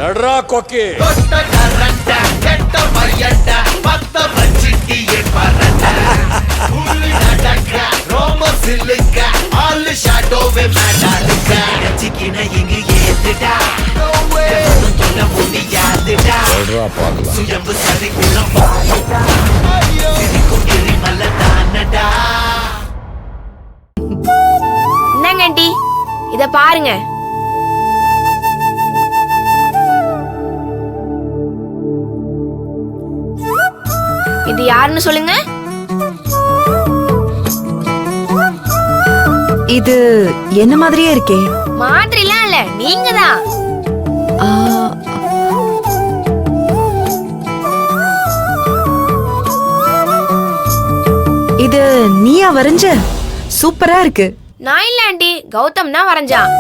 எட்ரா கொக்கி என்னங்க ஆண்டி இத பாருங்க. இது யாருன்னு சொல்லுங்க. இது என்ன மாதிரியே இருக்கே. மாதிரிலாம் இல்ல, நீங்க தான். இது நீயா வரைஞ்ச? சூப்பரா இருக்கு. நான் இல்ல ஆண்டி, கௌதம் தான் வரைஞ்சான்.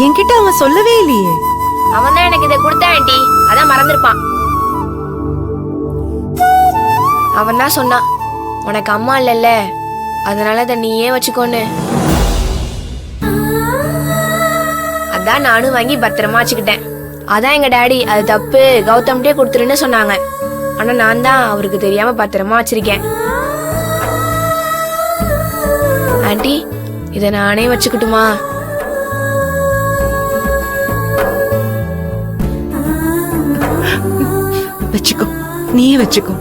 என்கிட்ட அவன் சொல்லவே இல்லையே. அவன் தான் எனக்கு இதை கொடுத்தான் ஆண்டி, அதான் மறந்துருப்பான். அவன் தான் சொன்னான், உனக்கு அம்மா இல்லைல்ல, அதனால அதை நீயே வச்சுக்கோன்னு. அதான் நானும் வாங்கி பத்திரமா வச்சுக்கிட்டேன். அதான் எங்க டாடி அது தப்பு, கௌதம்கிட்டே கொடுத்துருன்னு சொன்னாங்க. ஆனா நான் தான் அவருக்கு தெரியாம பத்திரமா வச்சிருக்கேன். ஆண்டி இதை நானே வச்சுக்கிட்டுமா? வச்சுக்கோ, நீயே வச்சுக்கோ.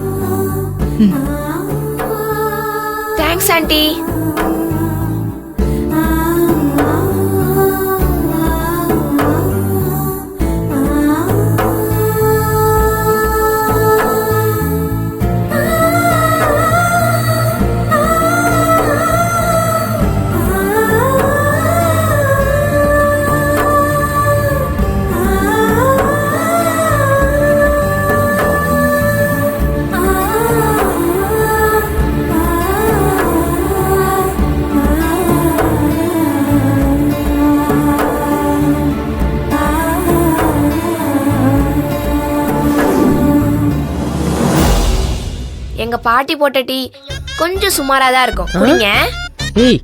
Thanks aunty. எங்க பாட்டி போட்ட டீ கொஞ்சம் சுமாரா தான் இருக்கும். குடிங்க. ஏய்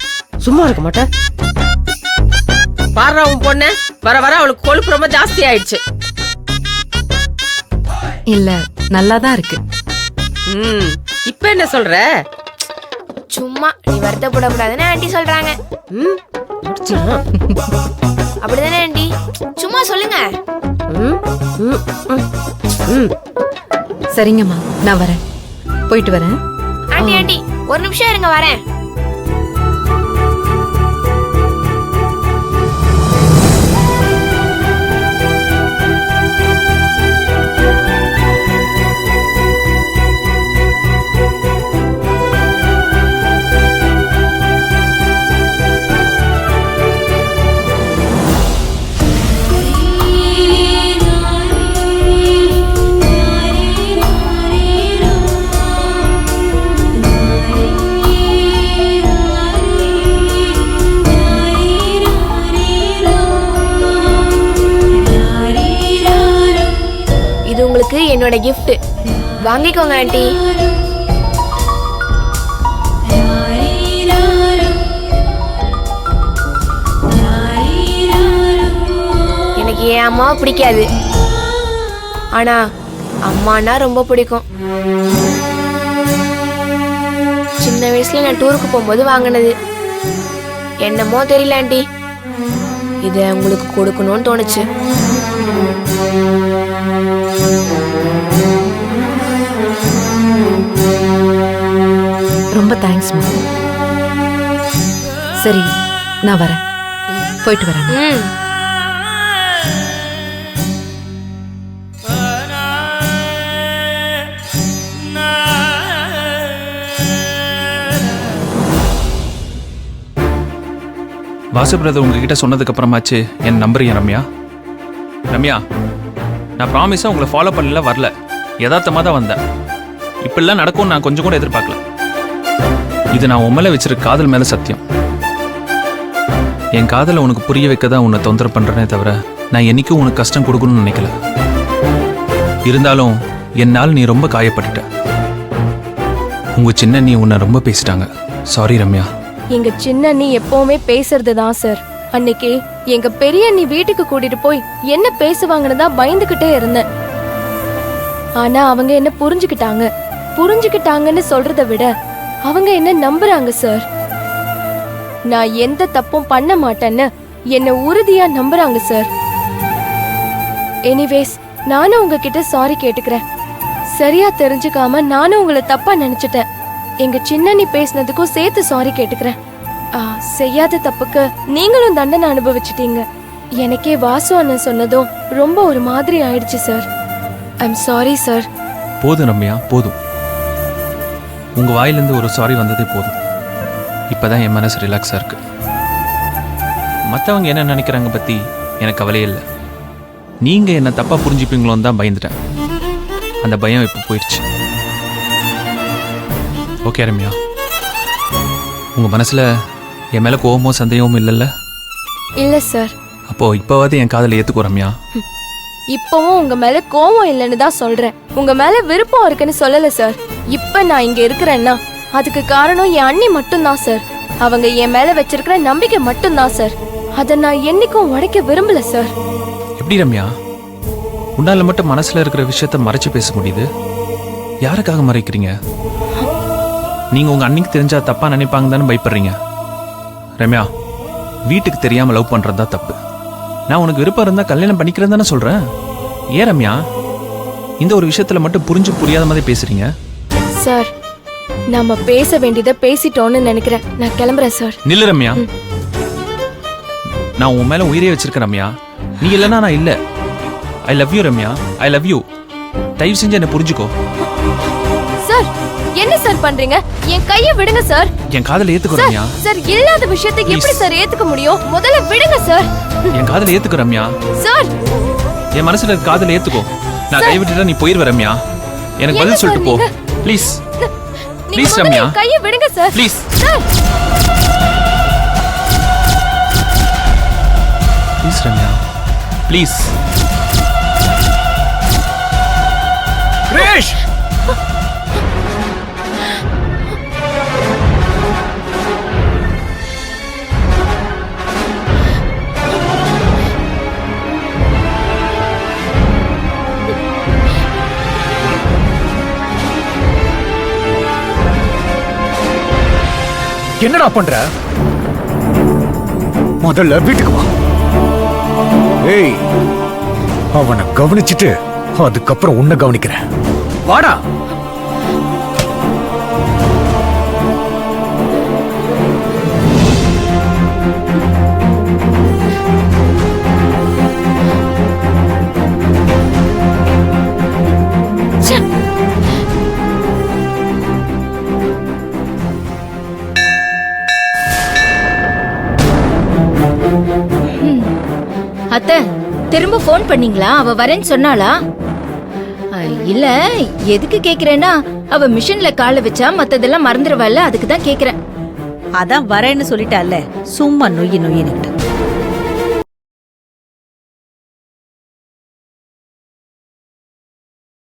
சும்மா இருக்க மாட்டேன். பாரு உன் பொண்ணு வர வர அவளுக்கு கொழுப்பு ரொம்ப ஜாஸ்தி ஆயிடுச்சு. இல்ல நல்லாதான் இருக்கு. இப்ப என்ன சொல்ற? சும்மா நீ வருத்தப்படக்கூடாதுன்னு ஆண்டி சொல்றாங்க. அப்படிதானே ஆண்டி? சும்மா சொல்லுங்க. சரிங்கம்மா, நான் வரேன். போயிட்டு வரேன். ஆண்டி ஆண்டி ஒரு நிமிஷம் இருங்க, வரேன். உங்களுக்கு என்னோட gift. வாங்கிக்கோங்க ஆண்டி. எனக்கு என் அம்மாவை பிடிக்காது, ஆனா அம்மானா ரொம்ப பிடிக்கும். சின்ன வயசுல நான் டூருக்கு போகும்போது வாங்கினது. என்னமோ தெரியல ஆண்டி, இதை உங்களுக்கு கொடுக்கணும்னு தோணுச்சு. ரொம்ப தேங்க்ஸ் மா. சரி நான் வரேன். போயிட்டு வரேன். வாசு பிரதர் உங்ககிட்ட சொன்னதுக்கு அப்புறமாச்சு என் நம்புறீங்க ரம்யா? ரம்யா, நான் ப்ராமிஸாக உங்களை ஃபாலோ பண்ணல, வரல, யதார்த்தமாக தான் வந்தேன். இப்படிலாம் நடக்கும்னு நான் கொஞ்சம் கூட எதிர்பார்க்கல. இது நான் உன் மேலே வச்சிருக்க காதல் மேலே சத்தியம். என் காதலை உனக்கு புரிய வைக்க தான் உன்னை தொந்தரவு பண்ணுறேனே தவிர நான் என்னைக்கும் உனக்கு கஷ்டம் கொடுக்கணும்னு நினைக்கல. இருந்தாலும் என்னால் நீ ரொம்ப காயப்பட்டுட்ட. உங்கள் சின்ன நீ உன்னை ரொம்ப பேசிட்டாங்க. சாரி ரம்யா. எங்க சின்ன நீ எப்பவுமே பேசுறது தான் சார். அன்னைக்கு எங்க பெரிய அண்ணி வீட்டுக்கு கூட்டிட்டு போய் என்ன பேசுவாங்கன்னு தான் பயந்துகிட்டே இருந்தேன். ஆனா அவங்க என்ன புரிஞ்சுக்கிட்டாங்கன்னு சொல்றதை விட அவங்க என்ன நம்புறாங்க சார். நான் எந்த தப்பும் பண்ண மாட்டேன்னு என்ன உறுதியா நம்புறாங்க சார். எனிவேஸ், நானும் உங்ககிட்ட சாரி கேட்டுக்கிறேன். சரியா தெரிஞ்சுக்காம நானும் உங்களை தப்பா நினைச்சிட்டேன். எங்க சின்னண்ணி பேசினதுக்கும் சேர்த்து சாரி கேட்டுக்கிறேன். செய்யாத தப்புக்கு நீங்களும் தண்டனை அனுபவிச்சிட்டீங்க. எனக்கே வாசு அண்ணன் சொன்னதும் ரொம்ப ஒரு மாதிரி ஆயிடுச்சு சார். I'm sorry sir. போதும் ரம்யா, போதும். உங்க வாயிலிருந்து ஒரு சாரி வந்ததே போதும். இப்பதான் என் மனசு ரிலாக்ஸா இருக்கு. மற்றவங்க என்ன நினைக்கிறாங்க பத்தி எனக்கு கவலையே இல்லை. நீங்க என்ன தப்பா புரிஞ்சுப்பீங்களோன்னு தான் பயந்துட்டேன். அந்த பயம் இப்போ போயிடுச்சு. ஓகே ரம்யா, உங்க மனசுல என் மேல கோவமோ சந்தேகமும் இல்லைல்ல? இல்ல சார். அப்போ இப்போவாது என் காதலை ஏத்துக்கோ ரம்யா. இப்பவும் உங்க மேல கோவம் இல்லைன்னு தான் சொல்றேன். உங்க மேல விருப்பம் இருக்குன்னு சொல்லல சார். இப்ப நான் இங்க இருக்கிறேன்னா அதுக்கு காரணம் என் அண்ணி மட்டும்தான் சார். அவங்க என் மேல வச்சிருக்கிற நம்பிக்கை மட்டும்தான் சார். அதை நான் என்னைக்கும் உடைக்க விரும்பல சார். எப்படி ரம்யா, உன்னால மட்டும் மனசுல இருக்கிற விஷயத்த மறைச்சு பேச முடியுது? யாருக்காக மறைக்கிறீங்க? நீங்க உங்க அன்னைக்கு தெரிஞ்சா தப்பா நினைப்பாங்க தானே பயப்படுறீங்க? ரம்யா, வீட்டுக்கு தெரியாம லவ் பண்றது தான் தப்பு. நான் உனக்கு விருப்பம் இருந்தா கல்யாணம் பண்ணிக்கிறேன் தானே சொல்றேன். ஏன் ரம்யா இந்த ஒரு விஷயத்துல மட்டும் புரியாத மாதிரி பேசுறீங்க? சார், நாம பேச வேண்டியதை பேசிட்டோம்னு நினைக்கிறேன். நான் கிளம்புறேன் சார். நில்லு ரம்யா, நான் உன் மேல உயிரே வச்சிருக்கேன் ரம்யா. நீ இல்லைன்னா நான் இல்ல. I love you Ramya, I love you. தயவு செஞ்சு என்ன புரிஞ்சுக்கோ. சார், என்ன சார் பண்றீங்க? என் கையை விடுங்க சார். என் காதலை ஏத்துக்கோ சார், ரம்யா. சார், இல்லாத விஷயத்தை எப்படி சார் ஏத்துக்க முடியும்? முதல்ல விடுங்க சார். என் காதலை ஏத்துக்கோ ரம்யா. சார், என் மனசுல இருக்க காதலை ஏத்துக்கோ. நான் கைவிட்டுட்டா நீ போயிருவ ரம்யா. எனக்கு பதில் சொல்லிட்டு போ ப்ளீஸ். ப்ளீஸ் ரம்யா, கையை விடுங்க sir. Please sir, please Ramya, please. ரேஷ், என்னடா பண்ற? முதல்ல வீட்டுக்கு வா. ஏய், அவனை கவனிச்சிட்டு அதுக்கப்புறம் உன்னை கவனிக்கிறேன். வாடா. அத்தை, திரும்ப போன் பண்ணீங்களா? அவ வரேன்னு சொன்னாளா? இல்ல, எதுக்கு கேக்குறேன்னா அவ மிஷின்ல கால வச்சா மத்ததெல்லாம் மறந்துடுவாள்ல, அதுக்கு தான் கேக்குறேன். அதான் வரேன்னு சொல்லிட்டால, சும்மா நொய்யு நொய்யினுக்கிட்ட.